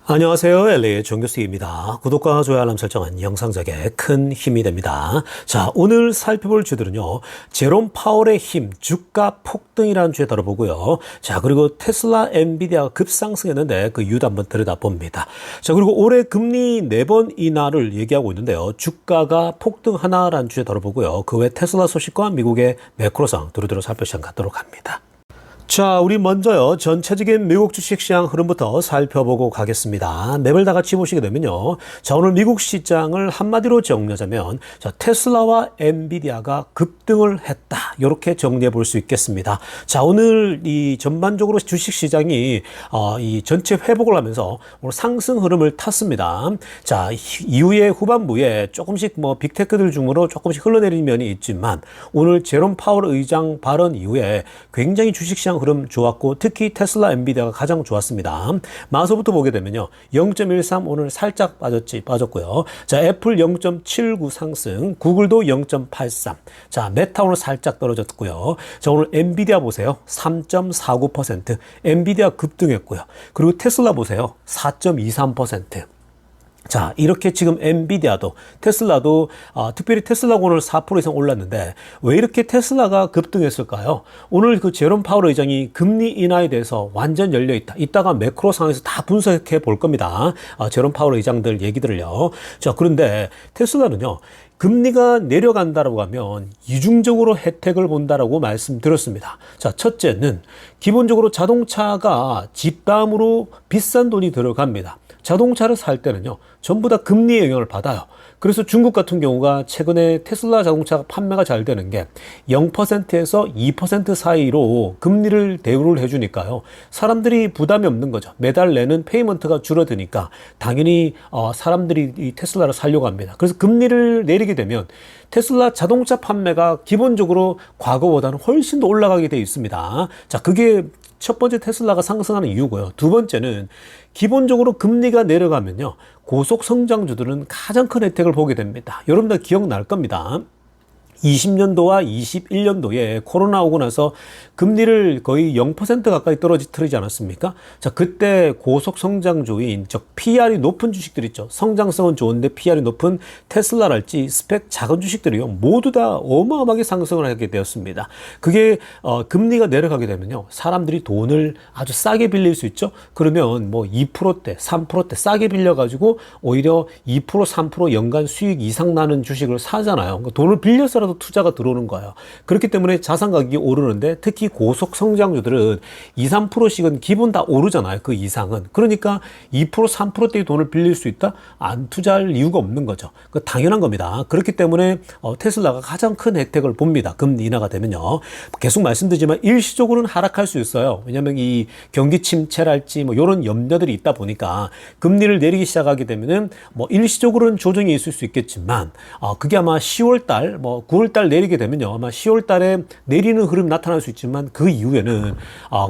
안녕하세요. LA의 정교수입니다. 구독과 좋아요 알람 설정은 영상작에 큰 힘이 됩니다. 자, 오늘 살펴볼 주들은요. 제롬 파월의 힘, 주가 폭등이라는 주에 다뤄보고요. 자, 그리고 테슬라, 엔비디아가 급상승했는데 그 이유도 한번 들여다봅니다. 자, 그리고 올해 금리 4번 인하를 얘기하고 있는데요. 주가가 폭등하나라는 주에 다뤄보고요. 그 외 테슬라 소식과 미국의 매크로상 두루두루 살펴보시면 갖도록 합니다. 자, 우리 먼저요, 전체적인 미국 주식시장 흐름부터 살펴보고 가겠습니다. 맵을 다 같이 보시게 되면요. 자, 오늘 미국 시장을 한마디로 정리하자면, 자, 테슬라와 엔비디아가 급등을 했다. 이렇게 정리해 볼 수 있겠습니다. 자, 오늘 이 전반적으로 주식시장이, 이 전체 회복을 하면서 오늘 상승 흐름을 탔습니다. 자, 이후에 후반부에 조금씩 빅테크들 중으로 조금씩 흘러내리는 면이 있지만, 오늘 제롬 파월 의장 발언 이후에 굉장히 주식시장 흐름 좋았고 특히 테슬라, 엔비디아가 가장 좋았습니다. 마서부터 보게 되면요. 0.13 오늘 살짝 빠졌고요. 자, 애플 0.79 상승, 구글도 0.83. 자, 메타 오늘 살짝 떨어졌고요. 자, 오늘 엔비디아 보세요. 3.49%. 엔비디아 급등했고요. 그리고 테슬라 보세요. 4.23%. 자, 이렇게 지금 엔비디아도 테슬라도 특별히 테슬라가 오늘 4% 이상 올랐는데 왜 이렇게 테슬라가 급등했을까요? 오늘 그 제롬 파월 의장이 금리 인하에 대해서 완전 열려 있다. 이따가 매크로 상황에서 다 분석해 볼 겁니다. 제롬 파월 의장들 얘기들을요. 자, 그런데 테슬라는요. 금리가 내려간다라고 하면 이중적으로 혜택을 본다라고 말씀드렸습니다. 자, 첫째는 기본적으로 자동차가 집 다음으로 비싼 돈이 들어갑니다. 자동차를 살 때는요, 전부 다 금리 영향을 받아요. 그래서 중국 같은 경우가 최근에 테슬라 자동차가 판매가 잘 되는 게 0%에서 2% 사이로 금리를 대우를 해주니까요. 사람들이 부담이 없는 거죠. 매달 내는 페이먼트가 줄어드니까 당연히 사람들이 이 테슬라를 사려고 합니다. 그래서 금리를 내리게 되면 테슬라 자동차 판매가 기본적으로 과거보다는 훨씬 더 올라가게 되어 있습니다. 자, 그게 첫 번째 테슬라가 상승하는 이유고요. 두 번째는 기본적으로 금리가 내려가면요. 고속 성장주들은 가장 큰 혜택을 보게 됩니다. 여러분들 기억날 겁니다. 20년도와 21년도에 코로나 오고 나서 금리를 거의 0% 가까이 떨어뜨리지 않았습니까? 자, 그때 고속 성장주인, 즉 PR이 높은 주식들 있죠. 성장성은 좋은데 PR이 높은 테슬라랄지 스펙 작은 주식들이요. 모두 다 어마어마하게 상승을 하게 되었습니다. 그게 금리가 내려가게 되면요. 사람들이 돈을 아주 싸게 빌릴 수 있죠. 그러면 2%대, 3%대 싸게 빌려가지고 오히려 2%, 3% 연간 수익 이상 나는 주식을 사잖아요. 돈을 빌려서라도 투자가 들어오는 거예요. 그렇기 때문에 자산 가격이 오르는데 특히 고속 성장주들은 2, 3%씩은 기본 다 오르잖아요. 그 이상은. 그러니까 2%, 3%대의 돈을 빌릴 수 있다? 안 투자할 이유가 없는 거죠. 그 당연한 겁니다. 그렇기 때문에 테슬라가 가장 큰 혜택을 봅니다. 금리 인하가 되면요. 계속 말씀드리지만 일시적으로는 하락할 수 있어요. 왜냐하면 이 경기 침체랄지 이런 염려들이 있다 보니까 금리를 내리기 시작하게 되면은 일시적으로는 조정이 있을 수 있겠지만 그게 아마 10월달, 9월달 내리게 되면요. 아마 10월달에 내리는 흐름이 나타날 수 있지만 그 이후에는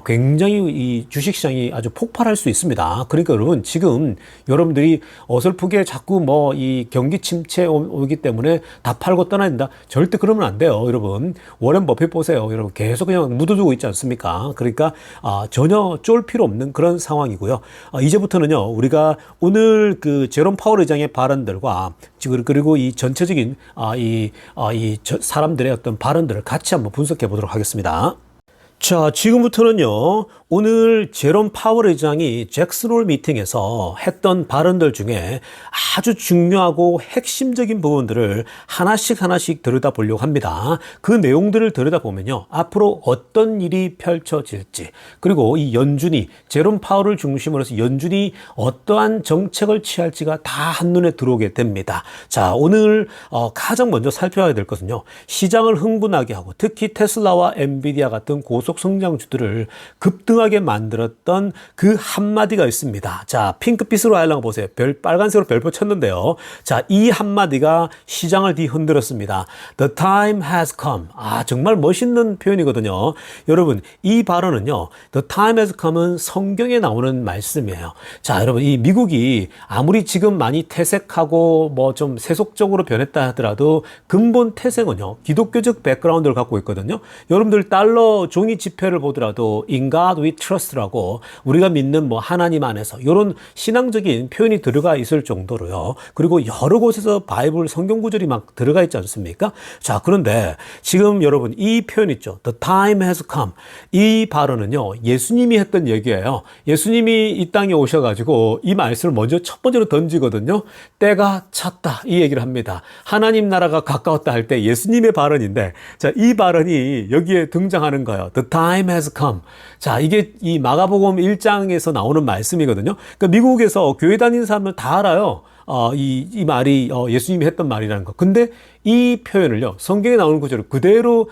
굉장히 이 주식시장이 아주 폭발할 수 있습니다. 그러니까 여러분 지금 여러분들이 어설프게 자꾸 이 경기 침체 오기 때문에 다 팔고 떠나야 된다. 절대 그러면 안 돼요. 여러분 워렌 버핏 보세요. 여러분 계속 그냥 묻어두고 있지 않습니까? 그러니까 전혀 쫄 필요 없는 그런 상황이고요. 이제부터는요. 우리가 오늘 그 제롬 파월 의장의 발언들과 그리고 이 전체적인 사람들의 어떤 발언들을 같이 한번 분석해 보도록 하겠습니다. 자, 지금부터는요. 오늘 제롬 파월 의장이 잭슨홀 미팅에서 했던 발언들 중에 아주 중요하고 핵심적인 부분들을 하나씩 들여다보려고 합니다. 그 내용들을 들여다보면요. 앞으로 어떤 일이 펼쳐질지 그리고 이 연준이 제롬 파월을 중심으로 해서 연준이 어떠한 정책을 취할지가 다 한눈에 들어오게 됩니다. 자, 오늘 가장 먼저 살펴야 될 것은요. 시장을 흥분하게 하고 특히 테슬라와 엔비디아 같은 고속 성장주들을 급등하게 만들었던 그 한마디가 있습니다. 자, 핑크빛으로 하려고 보세요. 빨간색으로 별표 쳤는데요. 자, 이 한마디가 시장을 뒤흔들었습니다. The time has come. 정말 멋있는 표현이거든요. 여러분, 이 발언은요. The time has come은 성경에 나오는 말씀이에요. 자, 여러분, 이 미국이 아무리 지금 많이 퇴색하고 좀 세속적으로 변했다 하더라도 근본 태생은요. 기독교적 백그라운드를 갖고 있거든요. 여러분들 달러 종이 성경의 지표를 보더라도 In God we trust라고 우리가 믿는 뭐 하나님 안에서 이런 신앙적인 표현이 들어가 있을 정도로요. 그리고 여러 곳에서 바이블 성경 구절이 막 들어가 있지 않습니까? 자, 그런데 지금 여러분 이 표현 있죠. The time has come. 이 발언은요. 예수님이 했던 얘기예요. 예수님이 이 땅에 오셔가지고 이 말씀을 먼저 첫 번째로 던지거든요. 때가 찼다. 이 얘기를 합니다. 하나님 나라가 가까웠다 할 때 예수님의 발언인데 자, 이 발언이 여기에 등장하는 거예요. The time has come. 자, 이게 이 마가복음 1장에서 나오는 말씀이거든요. 그러니까 미국에서 교회 다니는 사람들 다 알아요. 이 말이 예수님이 했던 말이라는 거. 근데 이 표현을요, 성경에 나오는 구절을 그대로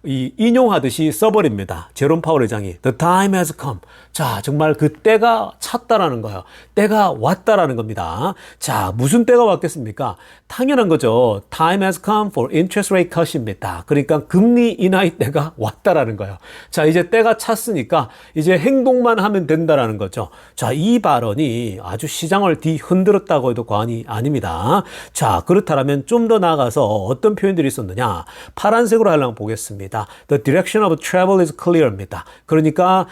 인용하듯이 써버립니다. 제롬 파월 회장이 The time has come. 자, 정말 그 때가 찼다라는 거예요. 때가 왔다라는 겁니다. 자, 무슨 때가 왔겠습니까? 당연한 거죠. Time has come for interest rate cut입니다. 그러니까 금리 인하의 때가 왔다라는 거예요. 자, 이제 때가 찼으니까 이제 행동만 하면 된다라는 거죠. 자, 이 발언이 아주 시장을 뒤흔들었다고 해도 과언이 아닙니다. 자, 그렇다면 좀 더 나아가서 어떤 표현들이 있었느냐? 파란색으로 하려면 보겠습니다. The direction of travel is clear입니다. 그러니까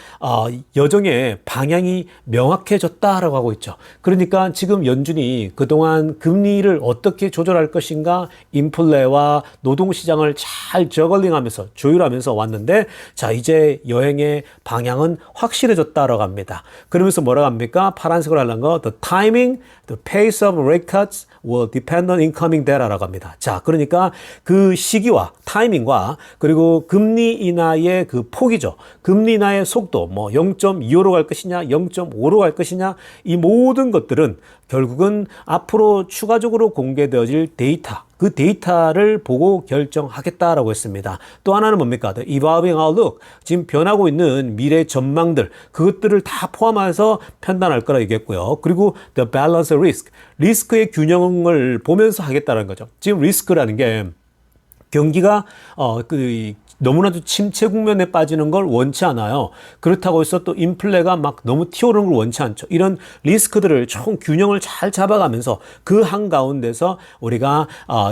여정의 방향이 명확해졌다라고 하고 있죠. 그러니까 지금 연준이 그동안 금리를 어떻게 조절할 것인가 인플레와 노동시장을 잘 저글링하면서 조율하면서 왔는데 자, 이제 여행의 방향은 확실해졌다라고 합니다. 그러면서 뭐라고 합니까? 파란색으로 하려는 거 The timing, the pace of rate cuts will depend on incoming data라고 합니다. 자, 그러니까 그 시기와 타이밍과 그리고 금리 인하의 그 폭이죠. 금리 인하의 속도, 뭐 0.25로 갈 것이냐, 0.5로 갈 것이냐, 이 모든 것들은 결국은 앞으로 추가적으로 공개되어질 데이터, 그 데이터를 보고 결정하겠다라고 했습니다. 또 하나는 뭡니까? The evolving outlook. 지금 변하고 있는 미래 전망들, 그것들을 다 포함해서 판단할 거라 얘기했고요. 그리고 the balance risk. 리스크의 균형을 보면서 하겠다는 거죠. 지금 리스크라는 게 경기가 너무나도 침체 국면에 빠지는 걸 원치 않아요. 그렇다고 해서 또 인플레가 막 너무 튀어오르는 걸 원치 않죠. 이런 리스크들을 총 균형을 잘 잡아가면서 그 한가운데서 우리가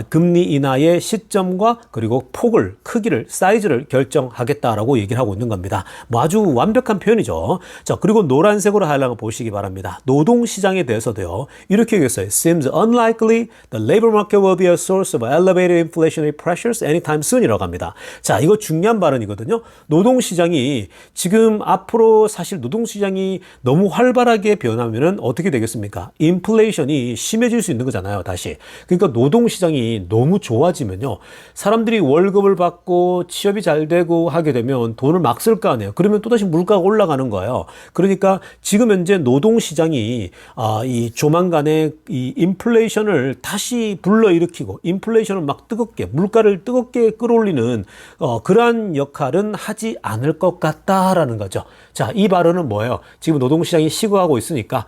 금리 인하의 시점과 그리고 폭을, 크기를, 사이즈를 결정하겠다라고 얘기를 하고 있는 겁니다. 뭐 아주 완벽한 표현이죠. 자, 그리고 노란색으로 하려고 보시기 바랍니다. 노동시장에 대해서도요. 이렇게 얘기했어요. Seems unlikely the labor market will be a source of elevated inflationary pressures anytime soon이라고 합니다. 자, 이거 중요한 발언이거든요. 노동시장이 지금 앞으로 사실 노동시장이 너무 활발하게 변하면은 어떻게 되겠습니까? 인플레이션이 심해질 수 있는 거잖아요, 다시. 그러니까 노동시장이 너무 좋아지면요. 사람들이 월급을 받고 취업이 잘 되고 하게 되면 돈을 막 쓸 거 아니에요. 그러면 또다시 물가가 올라가는 거예요. 그러니까 지금 현재 노동시장이 이 조만간에 이 인플레이션을 다시 불러일으키고 인플레이션을 막 뜨겁게, 물가를 뜨겁게 끌어올리는 그러한 역할은 하지 않을 것 같다라는 거죠. 자, 이 발언은 뭐예요? 지금 노동시장이 식어가고 있으니까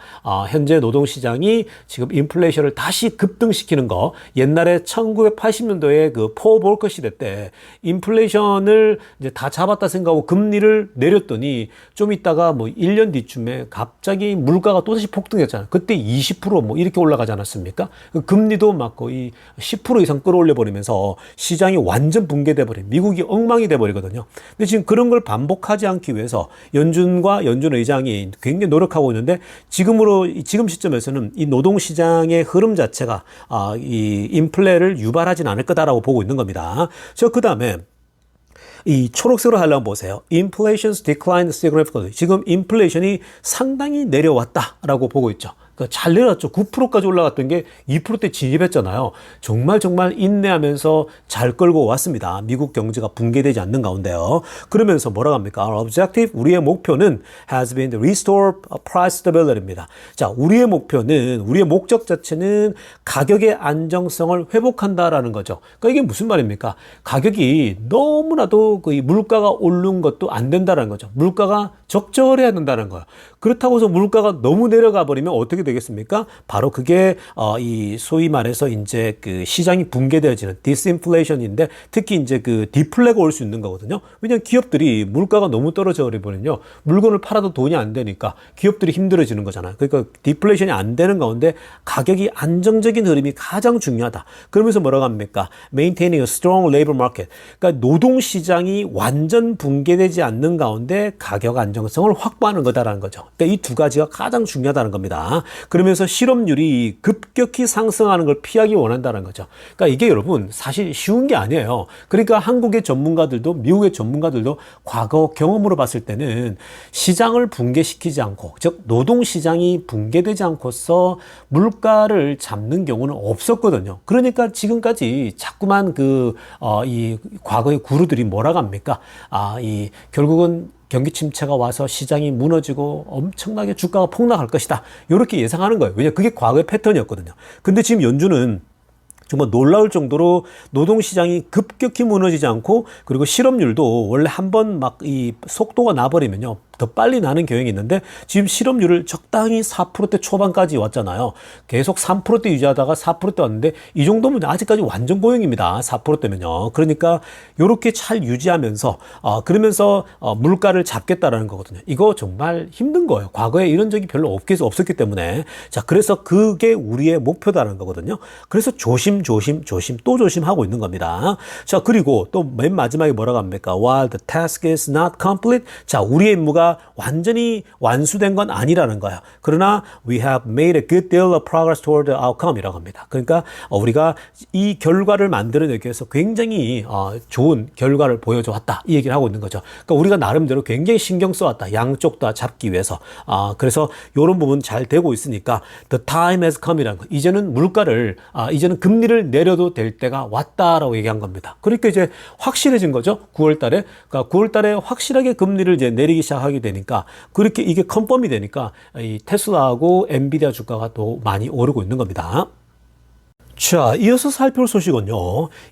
현재 노동시장이 지금 인플레이션을 다시 급등시키는 거. 옛날에 1980년도에 그 포 볼커 시대 때 인플레이션을 이제 다 잡았다 생각하고 금리를 내렸더니 좀 있다가 뭐 1년 뒤쯤에 갑자기 물가가 또다시 폭등했잖아요. 그때 20%뭐 이렇게 올라가지 않았습니까? 그 금리도 막 거의 10% 이상 끌어올려 버리면서 시장이 완전 붕괴돼 버린 미국이 엉망이 돼 버리거든요. 근데 지금 그런 걸 반복하지 않기 위해서 연준과 연준 의장이 굉장히 노력하고 있는데 지금 시점에서는 이 노동시장의 흐름 자체가 이 인플레를 유발하진 않을 거다라고 보고 있는 겁니다. 그 다음에 이 초록색으로 하려면 보세요. Inflation's declined significantly. 지금 인플레이션이 상당히 내려왔다라고 보고 있죠. 잘 내려왔죠. 9%까지 올라갔던 게 2%대 진입했잖아요. 정말 인내하면서 잘 끌고 왔습니다. 미국 경제가 붕괴되지 않는 가운데요. 그러면서 뭐라고 합니까? Our objective, 우리의 목표는 has been to restore price stability입니다. 자, 우리의 목적 자체는 가격의 안정성을 회복한다라는 거죠. 그러니까 이게 무슨 말입니까? 가격이 너무나도 그 물가가 오른 것도 안 된다는 거죠. 물가가 적절해야 된다는 거예요. 그렇다고 해서 물가가 너무 내려가 버리면 어떻게 되겠습니까? 되겠습니까? 바로 그게 이 소위 말해서 이제 그 시장이 붕괴되어지는 디스인플레이션인데 특히 이제 그 디플레가 올 수 있는 거거든요. 왜냐하면 기업들이 물가가 너무 떨어져 버리면요 물건을 팔아도 돈이 안 되니까 기업들이 힘들어지는 거잖아요. 그러니까 디플레이션이 안 되는 가운데 가격이 안정적인 흐름이 가장 중요하다. 그러면서 뭐라고 합니까? Maintaining a strong labor market. 그러니까 노동 시장이 완전 붕괴되지 않는 가운데 가격 안정성을 확보하는 거다라는 거죠. 그러니까 이 두 가지가 가장 중요하다는 겁니다. 그러면서 실업률이 급격히 상승하는 걸 피하기 원한다는 거죠. 그러니까 이게 여러분 사실 쉬운 게 아니에요. 그러니까 한국의 전문가들도 미국의 전문가들도 과거 경험으로 봤을 때는 시장을 붕괴시키지 않고 즉 노동 시장이 붕괴되지 않고서 물가를 잡는 경우는 없었거든요. 그러니까 지금까지 자꾸만 이 과거의 구루들이 뭐라고 합니까? 이 결국은 경기 침체가 와서 시장이 무너지고 엄청나게 주가가 폭락할 것이다. 이렇게 예상하는 거예요. 왜냐하면 그게 과거의 패턴이었거든요. 근데 지금 연준은 정말 놀라울 정도로 노동시장이 급격히 무너지지 않고 그리고 실업률도 원래 한번 막 이 속도가 나버리면요. 더 빨리 나는 경향이 있는데 지금 실업률을 적당히 4%대 초반까지 왔잖아요. 계속 3%대 유지하다가 4%대 왔는데 이 정도면 아직까지 완전 고용입니다. 4%대면요. 그러니까 이렇게 잘 유지하면서 그러면서 물가를 잡겠다라는 거거든요. 이거 정말 힘든 거예요. 과거에 이런 적이 별로 없었기 때문에 자 그래서 그게 우리의 목표다라는 거거든요. 그래서 조심 또 조심하고 있는 겁니다. 자 그리고 또 맨 마지막에 뭐라고 합니까? While the task is not complete. 자 우리의 임무가 완전히 완수된 건 아니라는 거예요. 그러나 we have made a good deal of progress toward the outcome이라고 합니다. 그러니까 우리가 이 결과를 만들어내기 위해서 굉장히 좋은 결과를 보여줘 왔다. 이 얘기를 하고 있는 거죠. 그러니까 우리가 나름대로 굉장히 신경 써왔다. 양쪽 다 잡기 위해서. 그래서 이런 부분 잘 되고 있으니까 the time has come이라는 거. 이제는 물가를 이제는 금리를 내려도 될 때가 왔다라고 얘기한 겁니다. 그러니까 이제 확실해진 거죠. 9월 달에. 그러니까 9월 달에 확실하게 금리를 이제 내리기 시작하게 되니까 그렇게 이게 컨펌이 되니까 이 테슬라하고 엔비디아 주가가 또 많이 오르고 있는 겁니다. 자, 이어서 살펴볼 소식은요.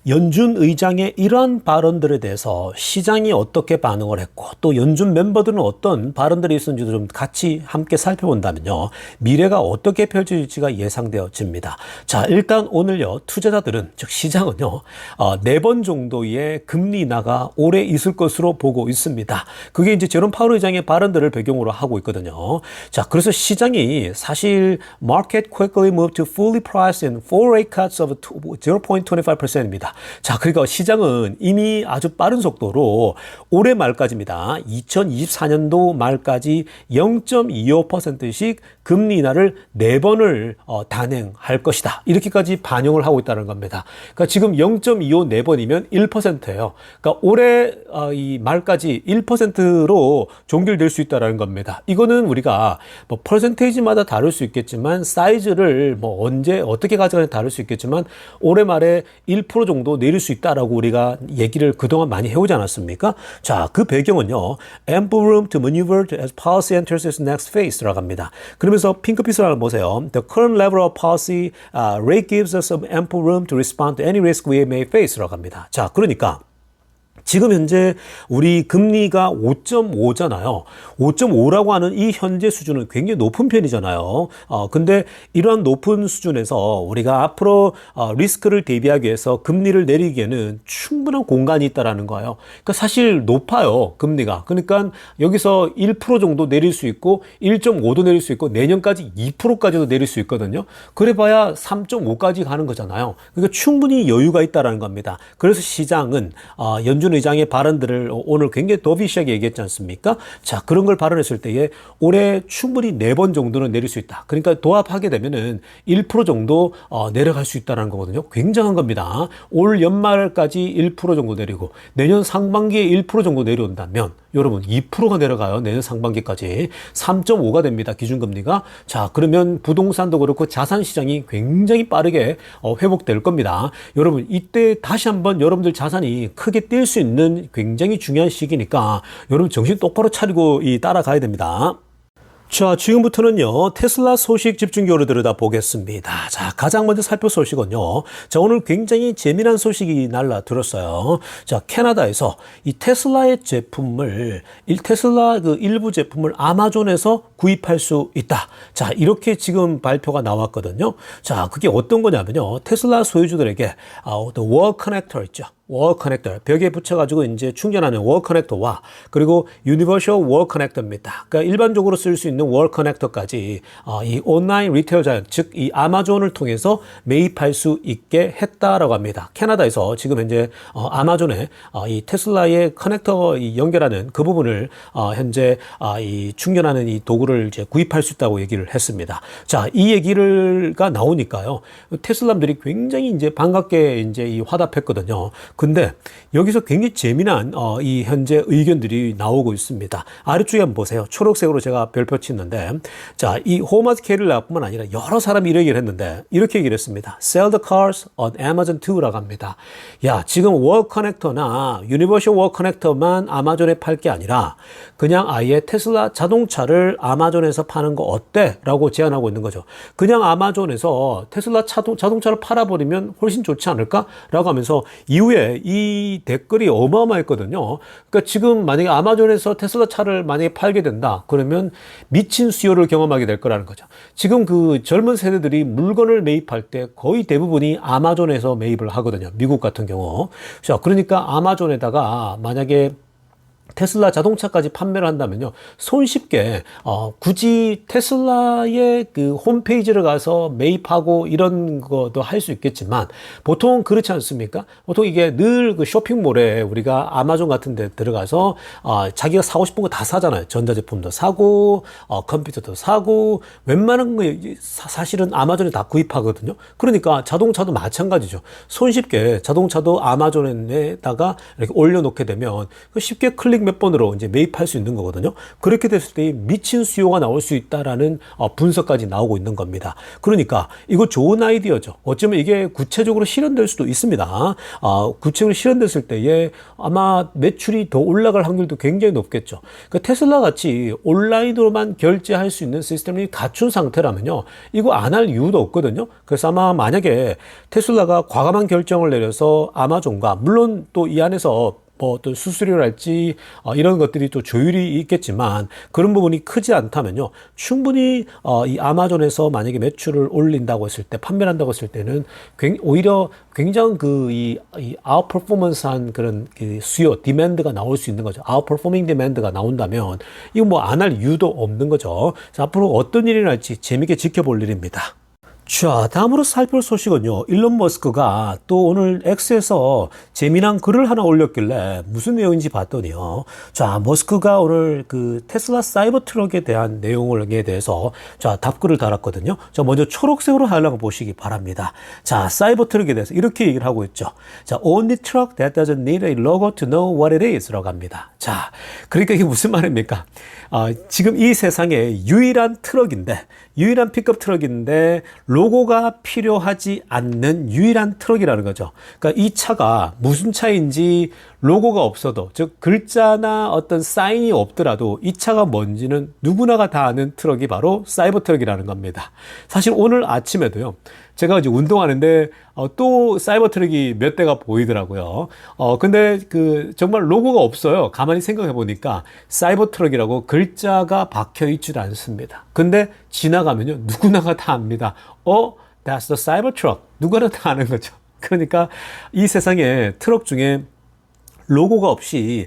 연준 의장의 이러한 발언들에 대해서 시장이 어떻게 반응을 했고 또 연준 멤버들은 어떤 발언들이 있었는지도 좀 같이 함께 살펴본다면요. 미래가 어떻게 펼쳐질지가 예상되어집니다. 자, 일단 오늘요. 투자자들은 즉 시장은요. 4번 정도의 금리 인하가 올해 있을 것으로 보고 있습니다. 그게 이제 제롬 파월 의장의 발언들을 배경으로 하고 있거든요. 자, 그래서 시장이 사실 market quickly moved to fully priced in 4 rate cuts of 0.25%입니다. 자, 그러니까 시장은 이미 아주 빠른 속도로 올해 말까지입니다. 2024년도 말까지 0.25%씩 금리 인하를 4번을 단행할 것이다. 이렇게까지 반영을 하고 있다는 겁니다. 그러니까 지금 0.25 4번이면 1%예요. 그러니까 올해 이 말까지 1%로 종결될 수 있다는 겁니다. 이거는 우리가 뭐 퍼센테이지마다 다를 수 있겠지만 사이즈를 뭐 언제 어떻게 가져가는지 다를 수 있겠지만 올해 말에 1% 정도 내릴 수 있다라고 우리가 얘기를 그동안 많이 해오지 않았습니까? 자, 그 배경은요. Ample room to maneuver as policy enters its next phase라고 합니다. 그러면서 핑크빛을 하나 보세요. The current level of policy rate gives us some ample room to respond to any risk we may face라고 합니다. 자, 그러니까 지금 현재 우리 금리가 5.5잖아요. 5.5라고 하는 이 현재 수준은 굉장히 높은 편이잖아요. 근데 이러한 높은 수준에서 우리가 앞으로 리스크를 대비하기 위해서 금리를 내리기에는 충분한 공간이 있다라는 거예요. 그러니까 사실 높아요, 금리가. 그러니까 여기서 1% 정도 내릴 수 있고 1.5도 내릴 수 있고 내년까지 2%까지도 내릴 수 있거든요. 그래봐야 3.5까지 가는 거잖아요. 그러니까 충분히 여유가 있다라는 겁니다. 그래서 시장은 연준 의장의 발언들을 오늘 굉장히 더비시하게 얘기했지 않습니까? 자, 그런 걸 발언했을 때에 올해 충분히 4번 정도는 내릴 수 있다. 그러니까 도합하게 되면은 1% 정도 내려갈 수 있다는 거거든요. 굉장한 겁니다. 올 연말까지 1% 정도 내리고 내년 상반기에 1% 정도 내려온다면 여러분 2%가 내려가요. 내년 상반기까지 3.5가 됩니다. 기준금리가. 자, 그러면 부동산도 그렇고 자산 시장이 굉장히 빠르게 회복될 겁니다. 여러분 이때 다시 한번 여러분들 자산이 크게 뛸 수 있는 굉장히 중요한 시기니까 여러분 정신 똑바로 차리고 따라가야 됩니다. 자, 지금부터는요, 테슬라 소식 집중적으로 들여다보겠습니다. 자, 가장 먼저 살펴볼 소식은요. 자, 오늘 굉장히 재미난 소식이 날라들었어요. 자, 캐나다에서 이 테슬라의 제품을, 테슬라 그 일부 제품을 아마존에서 구입할 수 있다. 자, 이렇게 지금 발표가 나왔거든요. 자, 그게 어떤 거냐면요. 테슬라 소유주들에게, 월 커넥터 있죠. 월 커넥터, 벽에 붙여가지고 이제 충전하는 월 커넥터와 그리고 유니버셜 월 커넥터입니다. 그러니까 일반적으로 쓸 수 있는 월 커넥터까지 이 온라인 리테일 자이언트, 즉 이 아마존을 통해서 매입할 수 있게 했다라고 합니다. 캐나다에서 지금 현재 아마존에 이 테슬라의 커넥터 연결하는 그 부분을 현재 이 충전하는 이 도구를 이제 구입할 수 있다고 얘기를 했습니다. 자, 이 얘기가 나오니까요, 테슬라들이 굉장히 이제 반갑게 이제 이 화답했거든요. 근데 여기서 굉장히 재미난 이 현재 의견들이 나오고 있습니다. 아래쪽에 한번 보세요. 초록색으로 제가 별표 치는데, 자, 이 호마스 캐릴라뿐만 아니라 여러 사람이 이렇게 얘기를 했는데 이렇게 얘기를 했습니다. Sell the cars on Amazon too라고 합니다. 야, 지금 월 커넥터나 유니버셜 월 커넥터만 아마존에 팔 게 아니라 그냥 아예 테슬라 자동차를 아마존에서 파는 거 어때? 라고 제안하고 있는 거죠. 그냥 아마존에서 테슬라 자동차를 팔아버리면 훨씬 좋지 않을까? 라고 하면서 이후에 이 댓글이 어마어마했거든요. 그러니까 지금 만약에 아마존에서 테슬라 차를 만약에 팔게 된다, 그러면 미친 수요를 경험하게 될 거라는 거죠. 지금 그 젊은 세대들이 물건을 매입할 때 거의 대부분이 아마존에서 매입을 하거든요. 미국 같은 경우. 자, 그러니까 아마존에다가 만약에 테슬라 자동차까지 판매를 한다면요, 손쉽게 굳이 테슬라의 그 홈페이지를 가서 매입하고 이런 것도 할 수 있겠지만 보통 그렇지 않습니까? 보통 이게 늘 그 쇼핑몰에 우리가 아마존 같은 데 들어가서 자기가 사고 싶은 거 다 사잖아요. 전자제품도 사고 컴퓨터도 사고 웬만한 거 사실은 아마존에 다 구입하거든요. 그러니까 자동차도 마찬가지죠. 손쉽게 자동차도 아마존에다가 이렇게 올려놓게 되면 쉽게 클릭 몇 번으로 이제 매입할 수 있는 거거든요. 그렇게 됐을 때 미친 수요가 나올 수 있다라는 분석까지 나오고 있는 겁니다. 그러니까 이거 좋은 아이디어죠. 어쩌면 이게 구체적으로 실현될 수도 있습니다. 구체적으로 실현됐을 때에 아마 매출이 더 올라갈 확률도 굉장히 높겠죠. 그러니까 테슬라 같이 온라인으로만 결제할 수 있는 시스템이 갖춘 상태라면요, 이거 안 할 이유도 없거든요. 그래서 아마 만약에 테슬라가 과감한 결정을 내려서 아마존과, 물론 또 이 안에서 뭐 또 수수료랄지 이런 것들이 또 조율이 있겠지만 그런 부분이 크지 않다면요, 충분히 이 아마존에서 만약에 매출을 올린다고 했을 때, 판매를 한다고 했을 때는 오히려 굉장히 이 아웃퍼포먼스한 그런 그 수요, 디맨드가 나올 수 있는 거죠. 아웃퍼포밍 디맨드가 나온다면 이거 뭐 안 할 이유도 없는 거죠. 자, 앞으로 어떤 일이 날지 재밌게 지켜볼 일입니다. 자, 다음으로 살펴볼 소식은요, 일론 머스크가 또 오늘 X에서 재미난 글을 하나 올렸길래 무슨 내용인지 봤더니요, 자, 머스크가 오늘 그 테슬라 사이버 트럭에 대한 내용에 대해서 자, 답글을 달았거든요. 자, 먼저 초록색으로 하려고 보시기 바랍니다. 자, 사이버 트럭에 대해서 이렇게 얘기를 하고 있죠. 자, only truck that doesn't need a logo to know what it is 라고 합니다. 자, 그러니까 이게 무슨 말입니까? 지금 이 세상에 유일한 트럭인데, 유일한 픽업 트럭인데 로고가 필요하지 않는 유일한 트럭이라는 거죠. 그러니까 이 차가 무슨 차인지 로고가 없어도, 즉 글자나 어떤 사인이 없더라도 이 차가 뭔지는 누구나가 다 아는 트럭이 바로 사이버 트럭이라는 겁니다. 사실 오늘 아침에도요, 제가 이제 운동하는데 또 사이버 트럭이 몇 대가 보이더라고요. 근데 그 정말 로고가 없어요. 가만히 생각해 보니까 사이버 트럭이라고 글자가 박혀 있지도 않습니다. 근데 지나가면요, 누구나가 다 압니다. That's the cyber truck. 누구나 다 아는 거죠. 그러니까 이 세상에 트럭 중에 로고가 없이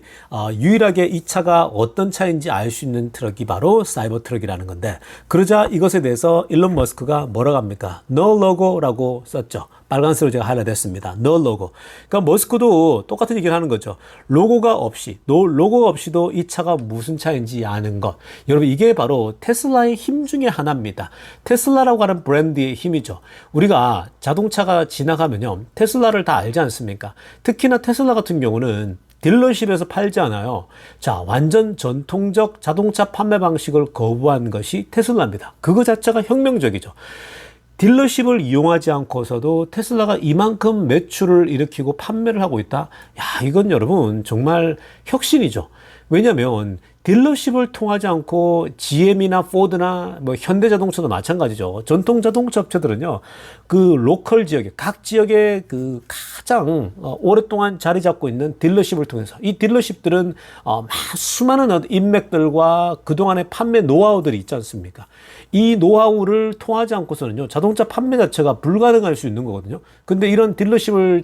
유일하게 이 차가 어떤 차인지 알 수 있는 트럭이 바로 사이버 트럭이라는 건데, 그러자 이것에 대해서 일론 머스크가 뭐라고 합니까? No logo라고 썼죠. 빨간색으로 제가 하이라이트 했습니다. No logo. 그러니까 머스크도 똑같은 얘기를 하는 거죠. 로고가 없이도 이 차가 무슨 차인지 아는 것. 여러분, 이게 바로 테슬라의 힘 중에 하나입니다. 테슬라라고 하는 브랜드의 힘이죠. 우리가 자동차가 지나가면요, 테슬라를 다 알지 않습니까? 특히나 테슬라 같은 경우는 딜러십에서 팔지 않아요. 자, 완전 전통적 자동차 판매 방식을 거부한 것이 테슬라입니다. 그거 자체가 혁명적이죠. 딜러십을 이용하지 않고서도 테슬라가 이만큼 매출을 일으키고 판매를 하고 있다? 야, 이건 여러분 정말 혁신이죠. 왜냐하면 딜러십을 통하지 않고 GM이나 포드나 뭐 현대자동차도 마찬가지죠. 전통 자동차 업체들은요, 그 로컬 지역에, 각 지역에 그 가장 오랫동안 자리 잡고 있는 딜러십을 통해서, 이 딜러십들은 수많은 인맥들과 그동안의 판매 노하우들이 있지 않습니까? 이 노하우를 통하지 않고서는요, 자동차 판매 자체가 불가능할 수 있는 거거든요. 근데 이런 딜러십을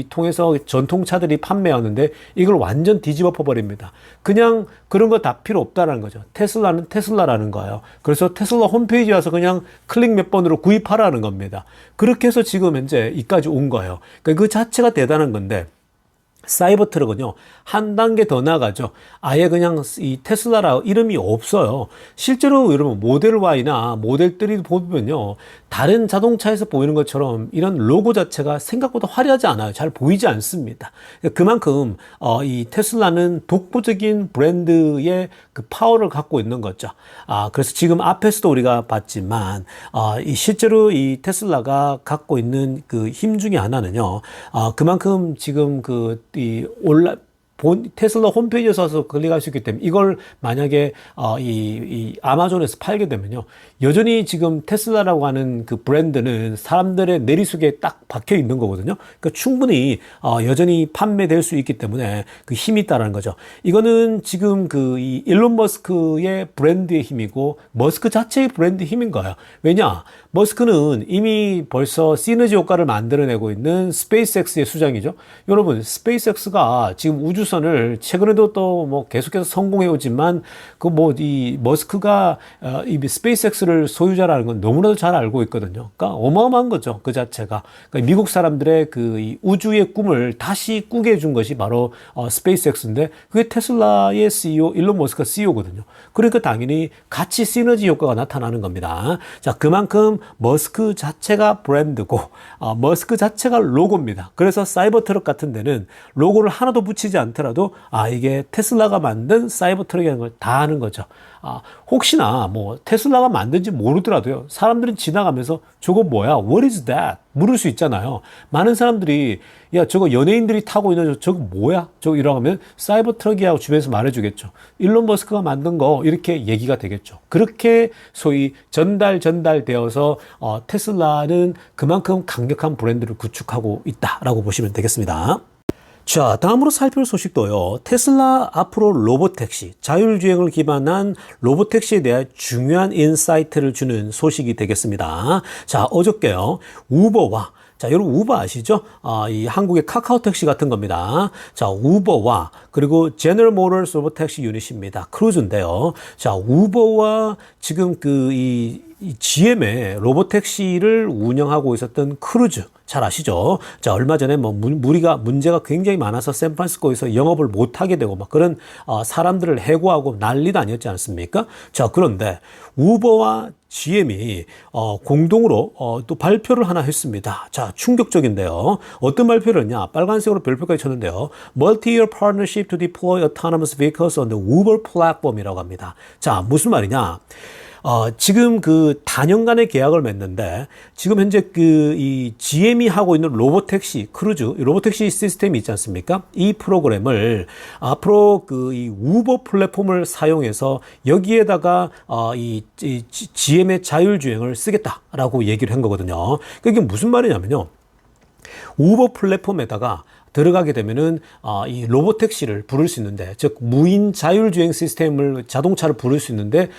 통해서 전통차들이 판매하는데 이걸 완전 뒤집어 버립니다. 그냥 그런 거 다 필요 없다라는 거죠. 테슬라는 테슬라라는 거예요. 그래서 테슬라 홈페이지에 와서 그냥 클릭 몇 번으로 구입하라는 겁니다. 그렇게 해서 지금 현재 이까지 온 거예요. 그러니까 그 자체가 대단한 건데, 사이버 트럭은요, 한 단계 더 나가죠. 아예 그냥 이 테슬라라 이름이 없어요. 실제로 여러분 모델 Y나 모델 3 보면요, 다른 자동차에서 보이는 것처럼 이런 로고 자체가 생각보다 화려하지 않아요. 잘 보이지 않습니다. 그만큼 이 테슬라는 독보적인 브랜드의 그 파워를 갖고 있는 거죠. 그래서 지금 앞에서도 우리가 봤지만 이 실제로 이 테슬라가 갖고 있는 그 힘 중에 하나는요, 그만큼 지금 테슬라 홈페이지에서 와서 클릭할 수 있기 때문에, 이걸 만약에 이 아마존에서 팔게 되면요, 여전히 지금 테슬라라고 하는 그 브랜드는 사람들의 내리속에 딱 박혀 있는 거거든요. 그러니까 충분히 여전히 판매될 수 있기 때문에 그 힘이 있다라는 거죠. 이거는 지금 이 일론 머스크의 브랜드의 힘이고 머스크 자체의 브랜드 힘인 거예요. 왜냐? 머스크는 이미 벌써 시너지 효과를 만들어내고 있는 스페이스X의 수장이죠. 여러분, 스페이스X가 지금 우주선을 최근에도 또 뭐 계속해서 성공해 오지만 이 머스크가 이 스페이스X를 소유자라는 건 너무나도 잘 알고 있거든요. 그러니까 어마어마한 거죠, 그 자체가. 그러니까 미국 사람들의 이 우주의 꿈을 다시 꾸게 해준 것이 바로 스페이스X인데, 그게 테슬라의 CEO 일론 머스크가 CEO거든요. 그러니까 당연히 같이 시너지 효과가 나타나는 겁니다. 자, 그만큼 머스크 자체가 브랜드고 머스크 자체가 로고입니다. 그래서 사이버 트럭 같은 데는 로고를 하나도 붙이지 않더라도 이게 테슬라가 만든 사이버 트럭이라는 걸 다 아는 거죠. 혹시나 뭐 테슬라가 만든지 모르더라도요, 사람들은 지나가면서 저거 뭐야? What is that? 물을 수 있잖아요. 많은 사람들이 야, 저거 연예인들이 타고 있는 저거 뭐야? 저거 이러고 하면 사이버 트럭이라고 주변에서 말해주겠죠. 일론 머스크가 만든 거, 이렇게 얘기가 되겠죠. 그렇게 소위 전달되어서 테슬라는 그만큼 강력한 브랜드를 구축하고 있다라고 보시면 되겠습니다. 자, 다음으로 살펴볼 소식도요, 테슬라 앞으로 로보택시, 자율주행을 기반한 로보택시에 대한 중요한 인사이트를 주는 소식이 되겠습니다. 자, 어저께요, 우버와, 자, 여러분 우버 아시죠? 이 한국의 카카오택시 같은 겁니다. 자, 우버와 그리고 제너럴 모터스 로보택시 유닛입니다. 크루즈인데요. 자, 우버와 지금 이 GM의 로보택시를 운영하고 있었던 크루즈, 잘 아시죠? 자, 얼마 전에 뭐 문제가 굉장히 많아서 샌프란시스코에서 영업을 못하게 되고 막 그런 사람들을 해고하고 난리도 아니었지 않습니까? 자, 그런데 우버와 GM이 공동으로 또 발표를 하나 했습니다. 자, 충격적인데요. 어떤 발표를 했냐? 빨간색으로 별표까지 쳤는데요. Multi-year partnership to deploy autonomous vehicles on the Uber platform이라고 합니다. 자, 무슨 말이냐? 지금 그 단연간의 계약을 맺는데, 지금 현재 이 GM이 하고 있는 로보택시, 크루즈, 로보택시 시스템이 있지 않습니까? 이 프로그램을 앞으로 이 우버 플랫폼을 사용해서 여기에다가 이 GM의 자율주행을 쓰겠다라고 얘기를 한 거거든요. 그게 무슨 말이냐면요, 우버 플랫폼에다가 들어가게 되면은 이 로보택시를 부를 수 있는데, 즉 무인 자율주행 시스템을, 자동차를 부를 수 있는데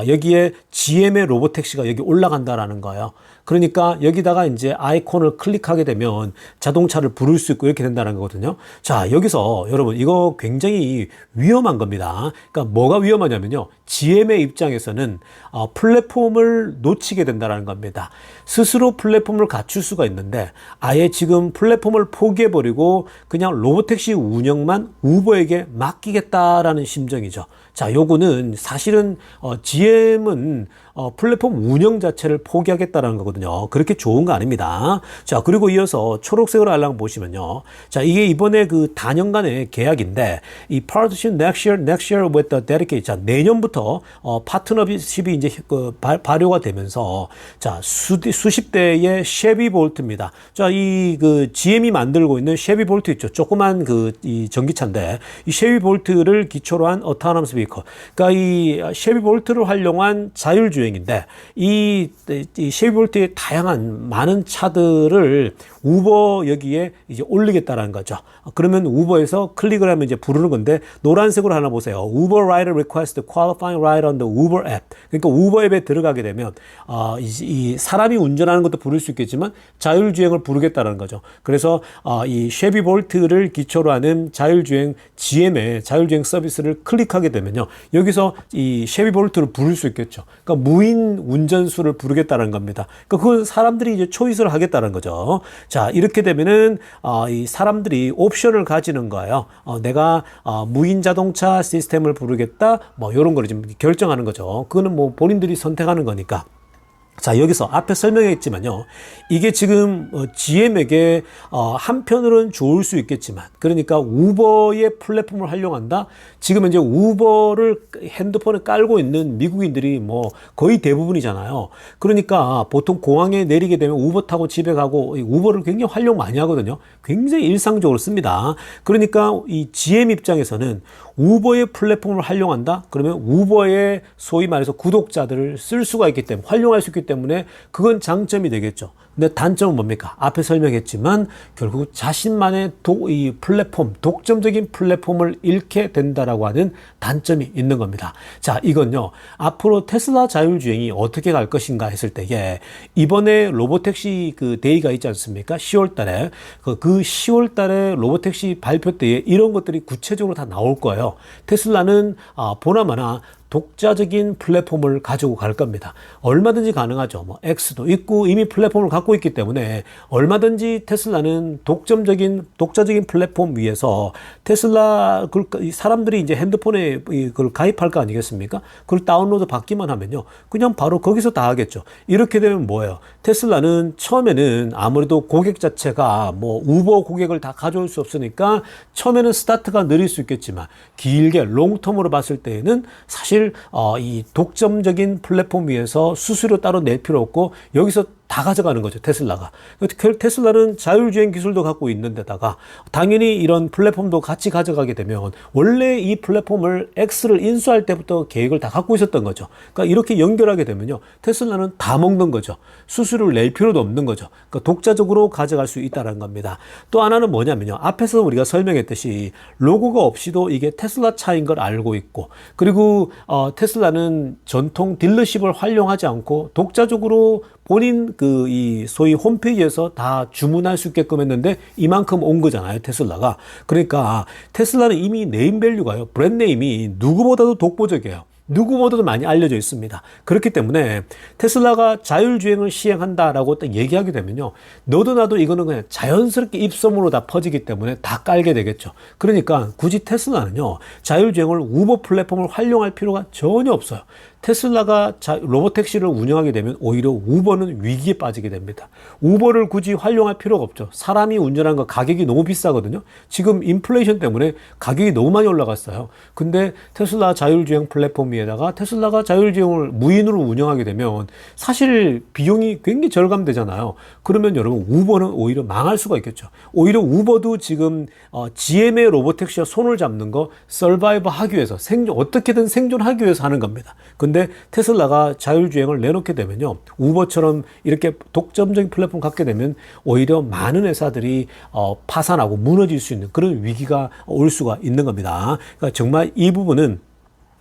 여기에 GM의 로보택시가 여기 올라간다라는 거예요. 그러니까 여기다가 이제 아이콘을 클릭하게 되면 자동차를 부를 수 있고 이렇게 된다는 거거든요. 자, 여기서 여러분 이거 굉장히 위험한 겁니다. 그러니까 뭐가 위험하냐면요, GM의 입장에서는 플랫폼을 놓치게 된다는 겁니다. 스스로 플랫폼을 갖출 수가 있는데 아예 지금 플랫폼을 포기해버리고 그냥 로보택시 운영만 우버에게 맡기겠다라는 심정이죠. 자, 요거는 사실은 GM은 플랫폼 운영 자체를 포기하겠다라는 거거든요. 그렇게 좋은 거 아닙니다. 자, 그리고 이어서 초록색으로 알랑 보시면요. 자, 이게 이번에 그 단연간의 계약인데, 이 partnership next year with the dedicated. 자, 내년부터 이때부터 파트너십이 이제 발효가 되면서 자 수십 대의 쉐비 볼트입니다. 자 이 그 GM이 만들고 있는 쉐비 볼트 있죠. 조그만 이 전기차인데 이 쉐비 볼트를 기초로 한 어토노머스 비커. 그러니까 이 쉐비 볼트를 활용한 자율주행인데 이 쉐비 볼트의 다양한 많은 차들을 우버 여기에 이제 올리겠다라는 거죠. 그러면 우버에서 클릭을 하면 이제 부르는 건데 노란색으로 하나 보세요. 우버 rider request qualifying ride on the Uber app. 그러니까 우버 앱에 들어가게 되면 이 사람이 운전하는 것도 부를 수 있겠지만 자율주행을 부르겠다라는 거죠. 그래서 이 쉐비 볼트를 기초로 하는 자율주행 GM의 자율주행 서비스를 클릭하게 되면요. 여기서 이 쉐비 볼트를 부를 수 있겠죠. 그러니까 무인 운전수를 부르겠다는 겁니다. 그러니까 그건 사람들이 이제 초이스를 하겠다는 거죠. 자, 이렇게 되면은 이 사람들이 옵션을 가지는 거예요. 내가 무인 자동차 시스템을 부르겠다. 뭐 이런 거를 지금 결정하는 거죠. 그거는 뭐 본인들이 선택하는 거니까. 자, 여기서 앞에 설명했지만요. 이게 지금 GM에게 한편으로는 좋을 수 있겠지만 그러니까 우버의 플랫폼을 활용한다. 지금 이제 우버를 핸드폰에 깔고 있는 미국인들이 뭐 거의 대부분이잖아요. 그러니까 보통 공항에 내리게 되면 우버 타고 집에 가고 우버를 굉장히 활용 많이 하거든요. 굉장히 일상적으로 씁니다. 그러니까 이 GM 입장에서는 우버의 플랫폼을 활용한다. 그러면 우버의 소위 말해서 구독자들을 쓸 수가 있기 때문에 활용할 수 있기 때문에 그건 장점이 되겠죠. 근데 단점은 뭡니까? 앞에 설명했지만 결국 자신만의 이 플랫폼, 독점적인 플랫폼을 잃게 된다라고 하는 단점이 있는 겁니다. 자, 이건요. 앞으로 테슬라 자율주행이 어떻게 갈 것인가 했을 때에 이번에 로보택시 데이가 있지 않습니까? 10월 달에 그 10월 달에 로보택시 발표 때에 이런 것들이 구체적으로 다 나올 거예요. 테슬라는 보나마나 독자적인 플랫폼을 가지고 갈 겁니다. 얼마든지 가능하죠. 뭐 X도 있고 이미 플랫폼을 갖고 있기 때문에 얼마든지 테슬라는 독자적인 플랫폼 위에서 테슬라 사람들이 이제 핸드폰에 그걸 가입할 거 아니겠습니까? 그걸 다운로드 받기만 하면요. 그냥 바로 거기서 다 하겠죠. 이렇게 되면 뭐예요? 테슬라는 처음에는 아무래도 고객 자체가 뭐 우버 고객을 다 가져올 수 없으니까 처음에는 스타트가 느릴 수 있겠지만 길게 롱텀으로 봤을 때에는 사실 이 독점적인 플랫폼 위에서 수수료 따로 낼 필요 없고 여기서 다 가져가는 거죠, 테슬라가. 테슬라는 자율주행 기술도 갖고 있는데다가 당연히 이런 플랫폼도 같이 가져가게 되면 원래 이 플랫폼을 X를 인수할 때부터 계획을 다 갖고 있었던 거죠. 그러니까 이렇게 연결하게 되면요, 테슬라는 다 먹는 거죠. 수수료를 낼 필요도 없는 거죠. 그러니까 독자적으로 가져갈 수 있다는 겁니다. 또 하나는 뭐냐면요, 앞에서 우리가 설명했듯이 로고가 없이도 이게 테슬라 차인 걸 알고 있고, 그리고 테슬라는 전통 딜러십을 활용하지 않고 독자적으로 본인 이 소위 홈페이지에서 다 주문할 수 있게끔 했는데 이만큼 온 거잖아요, 테슬라가. 그러니까 테슬라는 이미 네임밸류가요, 브랜드네임이 누구보다도 독보적이에요. 누구보다도 많이 알려져 있습니다. 그렇기 때문에 테슬라가 자율주행을 시행한다라고 딱 얘기하게 되면요, 너도 나도 이거는 그냥 자연스럽게 입소문으로 다 퍼지기 때문에 다 깔게 되겠죠. 그러니까 굳이 테슬라는요, 자율주행을 우버 플랫폼을 활용할 필요가 전혀 없어요. 테슬라가 로보택시를 운영하게 되면 오히려 우버는 위기에 빠지게 됩니다. 우버를 굳이 활용할 필요가 없죠. 사람이 운전하는 거 가격이 너무 비싸거든요. 지금 인플레이션 때문에 가격이 너무 많이 올라갔어요. 근데 테슬라 자율주행 플랫폼 위에다가 테슬라가 자율주행을 무인으로 운영하게 되면 사실 비용이 굉장히 절감되잖아요. 그러면 여러분 우버는 오히려 망할 수가 있겠죠. 오히려 우버도 지금 GM의 로보택시와 손을 잡는 거 서바이브 하기 위해서 어떻게든 생존하기 위해서 하는 겁니다. 근데 테슬라가 자율주행을 내놓게 되면요, 우버처럼 이렇게 독점적인 플랫폼 갖게 되면 오히려 많은 회사들이 파산하고 무너질 수 있는 그런 위기가 올 수가 있는 겁니다. 그러니까 정말 이 부분은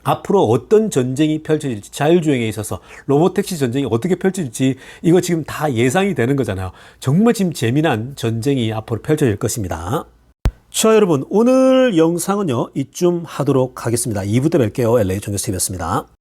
앞으로 어떤 전쟁이 펼쳐질지, 자율주행에 있어서 로보택시 전쟁이 어떻게 펼쳐질지 이거 지금 다 예상이 되는 거잖아요. 정말 지금 재미난 전쟁이 앞으로 펼쳐질 것입니다. 자, 여러분, 오늘 영상은요 이쯤 하도록 하겠습니다. 2부 때 뵐게요. LA 정교수TV였습니다.